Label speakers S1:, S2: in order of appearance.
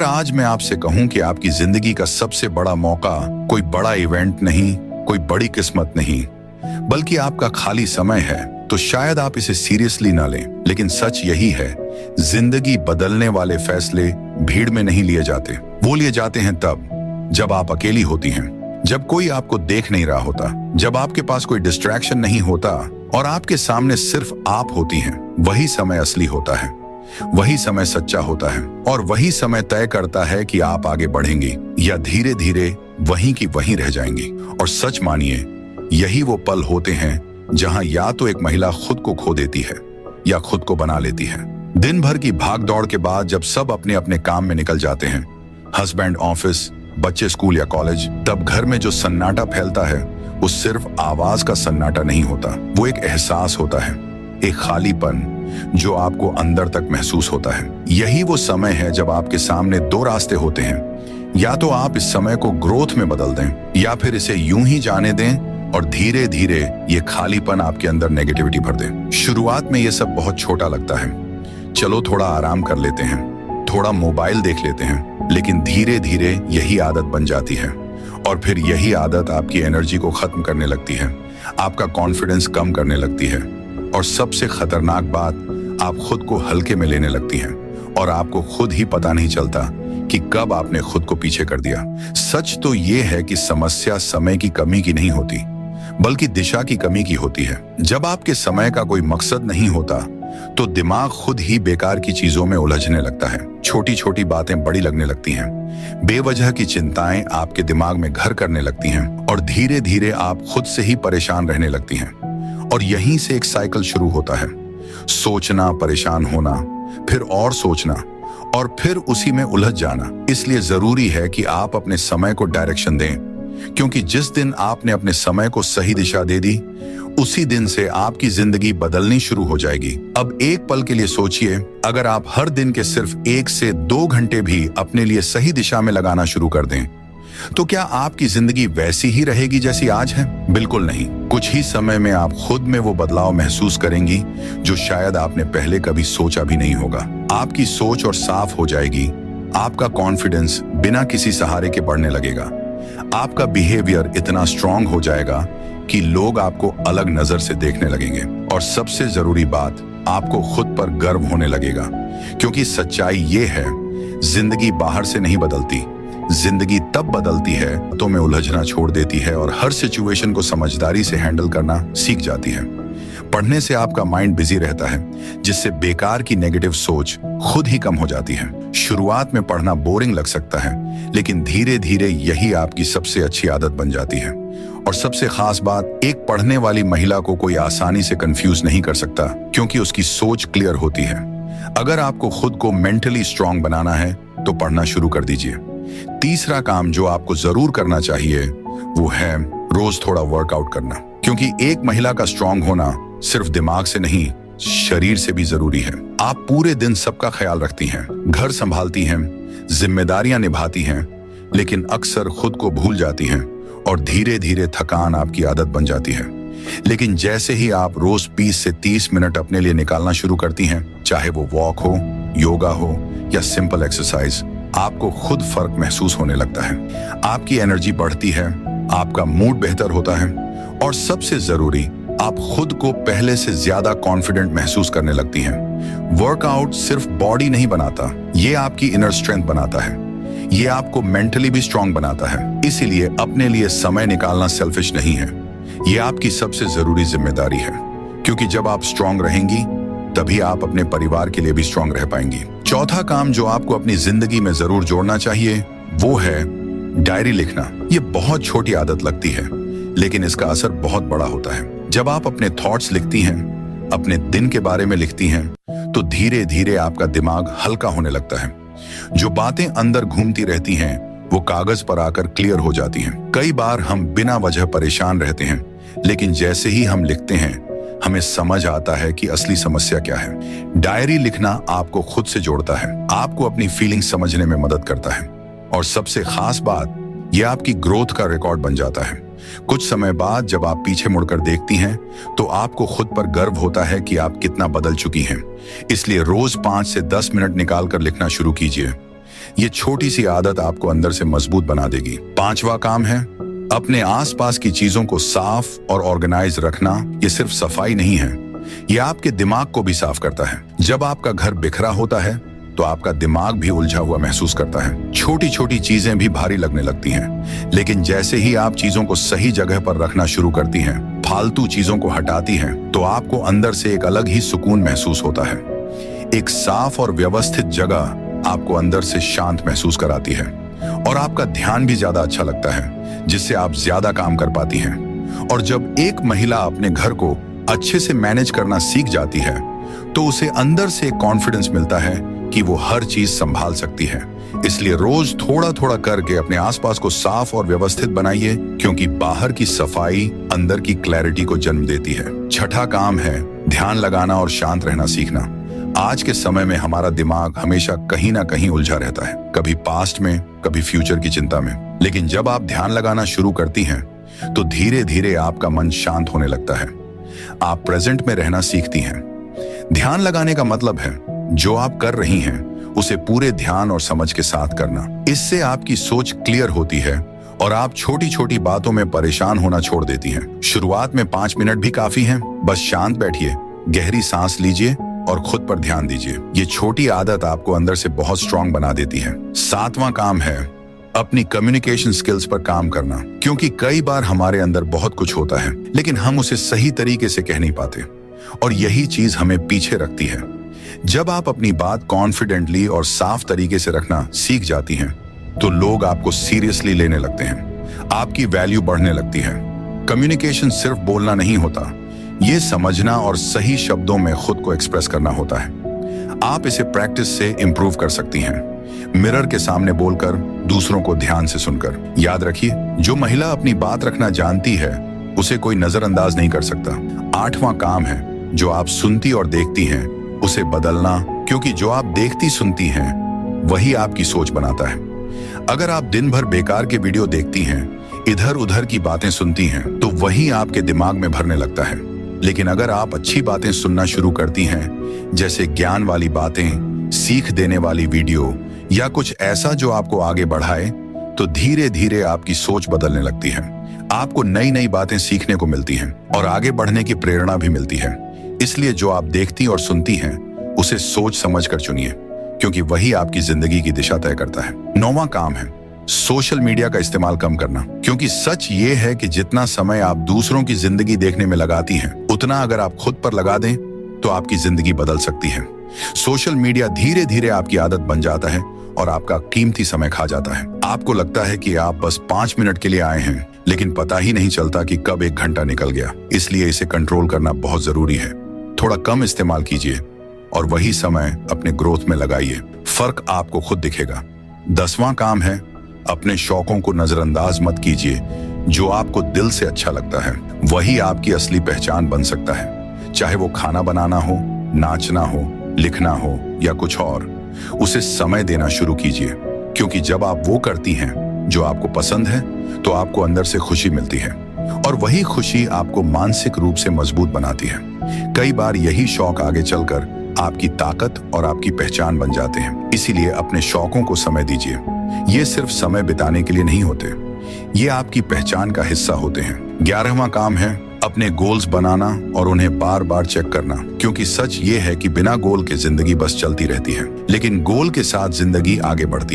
S1: आज मैं आपसे कहूं कि आपकी जिंदगी का सबसे बड़ा मौका कोई बड़ा इवेंट नहीं, कोई बड़ी किस्मत नहीं, बल्कि आपका खाली समय है, तो शायद आप इसे सीरियसली ना लें, लेकिन सच यही है, जिंदगी बदलने वाले फैसले भीड़ में नहीं लिए जाते। वो लिए जाते हैं तब जब आप अकेली होती हैं, जब कोई आपको देख नहीं रहा होता, जब आपके पास कोई डिस्ट्रैक्शन नहीं होता और आपके सामने सिर्फ आप होती हैं। वही समय असली होता है, वही समय सच्चा होता है और वही समय तय करता है कि आप आगे बढ़ेंगी या धीरे धीरे वहीं की वहीं रह जाएंगी। और सच मानिए, यही वो पल होते हैं जहां या तो एक महिला खुद को खो देती है या खुद को बना लेती है। दिन भर की भाग दौड़ के बाद जब सब अपने अपने काम में निकल जाते हैं, हस्बैंड ऑफिस, बच्चे स्कूल या कॉलेज, तब घर में जो सन्नाटा फैलता है वो सिर्फ आवाज का सन्नाटा नहीं होता, वो एक एहसास होता है, एक खालीपन जो आपको अंदर तक महसूस होता है। यही वो समय है जब आपके सामने दो रास्ते होते हैं, या तो आप इस समय को ग्रोथ में बदल दें या फिर इसे यूं ही जाने दें और धीरे धीरे ये खालीपन आपके अंदर नेगेटिविटी भर दे। शुरुआत में ये सब बहुत छोटा लगता है, चलो थोड़ा आराम कर लेते हैं, थोड़ा मोबाइल देख लेते हैं, लेकिन धीरे धीरे यही आदत बन जाती है और फिर यही आदत आपकी एनर्जी को खत्म करने लगती है, आपका कॉन्फिडेंस कम करने लगती है और सबसे खतरनाक बात, आप खुद को हल्के में लेने लगती हैं और आपको खुद ही पता नहीं चलता कि कब आपने खुद को पीछे कर दिया। सच तो ये है कि समस्या समय की कमी की नहीं होती, बल्कि दिशा की कमी की होती है। जब आपके समय का कोई मकसद नहीं होता तो दिमाग खुद ही बेकार की चीजों में उलझने लगता है, छोटी छोटी बातें बड़ी लगने लगती हैं, बेवजह की चिंताएं आपके दिमाग में घर करने लगती हैं और धीरे धीरे आप खुद से ही परेशान रहने लगती हैं। और यहीं से एक साइकिल शुरू होता है, सोचना, परेशान होना, फिर और सोचना और फिर उसी में उलझ जाना। इसलिए जरूरी है कि आप अपने समय को डायरेक्शन दें, क्योंकि जिस दिन आपने अपने समय को सही दिशा दे दी, उसी दिन से आपकी जिंदगी बदलनी शुरू हो जाएगी। अब एक पल के लिए सोचिए, अगर आप हर दिन के सिर्फ 1 से 2 घंटे भी अपने लिए सही दिशा में लगाना शुरू कर दें, तो क्या आपकी जिंदगी वैसी ही रहेगी जैसी आज है? बिल्कुल नहीं। कुछ ही समय में आप खुद में वो बदलाव महसूस करेंगी जो शायद आपने पहले कभी सोचा भी नहीं होगा। आपकी सोच और साफ हो जाएगी, आपका कॉन्फिडेंस बिना किसी सहारे के बढ़ने लगेगा, आपका बिहेवियर इतना स्ट्रांग हो जाएगा कि लोग आपको अलग नजर से देखने लगेंगे और सबसे जरूरी बात, आपको खुद पर गर्व होने लगेगा, क्योंकि सच्चाई ये है, जिंदगी बाहर से नहीं बदलती, जिंदगी तब बदलती है तो में उलझना छोड़ देती है और हर सिचुएशन को समझदारी से हैंडल करना सीख जाती है। पढ़ने से आपका माइंड बिजी रहता है, जिससे बेकार की नेगेटिव सोच खुद ही कम हो जाती है। शुरुआत में पढ़ना बोरिंग लग सकता है, लेकिन धीरे धीरे यही आपकी सबसे अच्छी आदत बन जाती है। और सबसे खास बात, एक पढ़ने वाली महिला को कोई आसानी से कंफ्यूज नहीं कर सकता, क्योंकि उसकी सोच क्लियर होती है। अगर आपको खुद को मेंटली स्ट्रांग बनाना है तो पढ़ना शुरू कर दीजिए। तीसरा काम जो आपको जरूर करना चाहिए वो है रोज थोड़ा वर्कआउट करना, क्योंकि एक महिला का स्ट्रांग होना सिर्फ दिमाग से नहीं, शरीर से भी जरूरी है। आप पूरे दिन सबका ख्याल रखती हैं, घर संभालती हैं, जिम्मेदारियां निभाती हैं, लेकिन अक्सर खुद को भूल जाती हैं और धीरे धीरे थकान आपकी आदत बन जाती है। लेकिन जैसे ही आप रोज 20 से 30 मिनट अपने लिए निकालना शुरू करती हैं, चाहे वो वॉक हो, योगा हो या सिंपल एक्सरसाइज, आपको खुद फर्क महसूस होने लगता है। आपकी एनर्जी बढ़ती है, आपका मूड बेहतर होता है और सबसे जरूरी, आप खुद को पहले से ज्यादा कॉन्फिडेंट महसूस करने लगती हैं। वर्कआउट सिर्फ बॉडी नहीं बनाता, ये आपकी इनर स्ट्रेंथ बनाता है, ये आपको मेंटली भी स्ट्रांग बनाता है। इसीलिए अपने लिए समय निकालना सेल्फिश नहीं है, ये आपकी सबसे जरूरी जिम्मेदारी है, क्योंकि जब आप स्ट्रांग रहेंगी तभी आप अपने परिवार के लिए भी स्ट्रांग रह पाएंगी। चौथा काम जो आपको अपनी जिंदगी में जरूर जोड़ना चाहिए वो है डायरी लिखना। ये बहुत छोटी आदत लगती है, लेकिन इसका असर बहुत बड़ा होता है। जब आप अपने थॉट्स लिखती हैं, अपने दिन के बारे में लिखती हैं, तो धीरे धीरे आपका दिमाग हल्का होने लगता है। जो बातें अंदर घूमती रहती हैं वो कागज पर आकर क्लियर हो जाती हैं। कई बार हम बिना वजह परेशान रहते हैं, लेकिन जैसे ही हम लिखते हैं हमें समझ आता है कि असली समस्या क्या है। डायरी लिखना आपको खुद से जोड़ता है, आपको अपनी फीलिंग समझने में मदद करता है और सबसे खास बात, यह आपकी ग्रोथ का रिकॉर्ड बन जाता है। कुछ समय बाद जब आप पीछे मुड़कर देखती हैं तो आपको खुद पर गर्व होता है कि आप कितना बदल चुकी हैं। इसलिए रोज 5 से 10 मिनट निकाल कर लिखना शुरू कीजिए। ये छोटी सी आदत आपको अंदर से मजबूत बना देगी। 5वां काम है अपने आसपास की चीजों को साफ और ऑर्गेनाइज रखना। ये सिर्फ सफाई नहीं है, ये आपके दिमाग को भी साफ करता है। जब आपका घर बिखरा होता है तो आपका दिमाग भी उलझा हुआ महसूस करता है। छोटी छोटी चीजें भी भारी लगने लगती हैं, लेकिन जैसे ही आप चीजों को सही जगह पर रखना शुरू करती हैं, फालतू चीजों को हटाती हैं, तो आपको अंदर से एक अलग ही सुकून महसूस होता है। एक साफ और व्यवस्थित जगह आपको अंदर से शांत महसूस कराती है और आपका ध्यान भी ज्यादा अच्छा लगता है, जिससे आप ज्यादा काम कर पाती हैं। और जब एक महिला अपने घर को अच्छे से मैनेज करना सीख जाती है तो उसे अंदर से कॉन्फिडेंस मिलता है कि वो हर चीज संभाल सकती है। इसलिए रोज थोड़ा थोड़ा करके अपने आसपास को साफ और व्यवस्थित बनाइए, क्योंकि बाहर की सफाई अंदर की क्लैरिटी को जन्म देती है। 6ठा काम है ध्यान लगाना और शांत रहना सीखना। आज के समय में हमारा दिमाग हमेशा कहीं ना कहीं उलझा रहता है, कभी पास्ट में, कभी फ्यूचर की चिंता में। लेकिन जब आप ध्यान लगाना शुरू करती हैं तो धीरे धीरे आपका मन शांत होने लगता है। आप प्रेजेंट में रहना सीखती हैं। ध्यान लगाने का मतलब है जो आप कर रही हैं उसे पूरे ध्यान और समझ के साथ करना। इससे आपकी सोच क्लियर होती है और आप छोटी छोटी बातों में परेशान होना छोड़ देती हैं। शुरुआत में 5 मिनट भी काफी हैं। बस शांत बैठिए, गहरी सांस लीजिए और खुद पर ध्यान दीजिए। ये छोटी आदत आपको अंदर से बहुत स्ट्रांग बना देती है। 7वां काम है अपनी कम्युनिकेशन स्किल्स पर काम करना, क्योंकि कई बार हमारे अंदर बहुत कुछ होता है लेकिन हम उसे सही तरीके से कह नहीं पाते, और यही चीज हमें पीछे रखती है। जब आप अपनी बात कॉन्फिडेंटली और साफ तरीके से रखना सीख जाती हैं तो लोग आपको सीरियसली लेने लगते हैं, आपकी वैल्यू बढ़ने लगती है। कम्युनिकेशन सिर्फ बोलना नहीं होता, ये समझना और सही शब्दों में खुद को एक्सप्रेस करना होता है। आप इसे प्रैक्टिस से इंप्रूव कर सकती हैं, मिरर के सामने बोलकर, दूसरों को ध्यान से सुनकर। याद रखिए, जो महिला अपनी बात रखना जानती है उसे कोई नजरअंदाज नहीं कर सकता। 8वां काम है जो आप सुनती और देखती हैं उसे बदलना, क्योंकि जो आप देखती सुनती हैं वही आपकी सोच बनाता है। अगर आप दिन भर बेकार के वीडियो देखती हैं, इधर उधर की बातें सुनती हैं, तो वही आपके दिमाग में भरने लगता है। लेकिन अगर आप अच्छी बातें सुनना शुरू करती हैं, जैसे ज्ञान वाली बातें, सीख देने वाली वीडियो या कुछ ऐसा जो आपको आगे बढ़ाए, तो धीरे धीरे आपकी सोच बदलने लगती है। आपको नई नई बातें सीखने को मिलती हैं और आगे बढ़ने की प्रेरणा भी मिलती है। इसलिए जो आप देखती और सुनती हैं उसे सोच समझ कर चुनिए, क्योंकि वही आपकी जिंदगी की दिशा तय करता है। 9वां काम है सोशल मीडिया का इस्तेमाल कम करना, क्योंकि सच ये है कि जितना समय आप दूसरों की जिंदगी देखने में लगाती हैं, उतना अगर आप खुद पर लगा दें तो आपकी जिंदगी बदल सकती है। सोशल मीडिया धीरे धीरे आपकी आदत बन जाता है और आपका कीमती समय खा जाता है। आपको लगता है कि आप बस 5 मिनट के लिए आए हैं, लेकिन पता ही नहीं चलता कि कब 1 घंटा निकल गया। इसलिए इसे कंट्रोल करना बहुत जरूरी है। थोड़ा कम इस्तेमाल कीजिए और वही समय अपने ग्रोथ में लगाइए, फर्क आपको खुद दिखेगा। 10वां काम है अपने शौकों को नजरअंदाज मत कीजिए। जो आपको दिल से अच्छा लगता है वही आपकी असली पहचान बन सकता है। चाहे वो खाना बनाना हो, नाचना हो, लिखना हो या कुछ और, उसे समय देना शुरू कीजिए, क्योंकि जब आप वो करती हैं जो आपको पसंद है तो आपको अंदर से खुशी मिलती है और वही खुशी आपको मानसिक रूप से मजबूत बनाती है। कई बार यही शौक आगे चलकर आपकी ताकत और आपकी पहचान बन जाते हैं। इसीलिए अपने शौकों को समय दीजिए। ये सिर्फ समय बिताने के लिए नहीं होते, ये आपकी पहचान का हिस्सा होते हैं। 11वां काम है अपने गोल्स बनाना और उन्हें बार बार चेक करना, क्योंकि सच ये है कि बिना गोल के जिंदगी बस चलती रहती है, लेकिन गोल के साथ जिंदगी आगे बढ़ती है।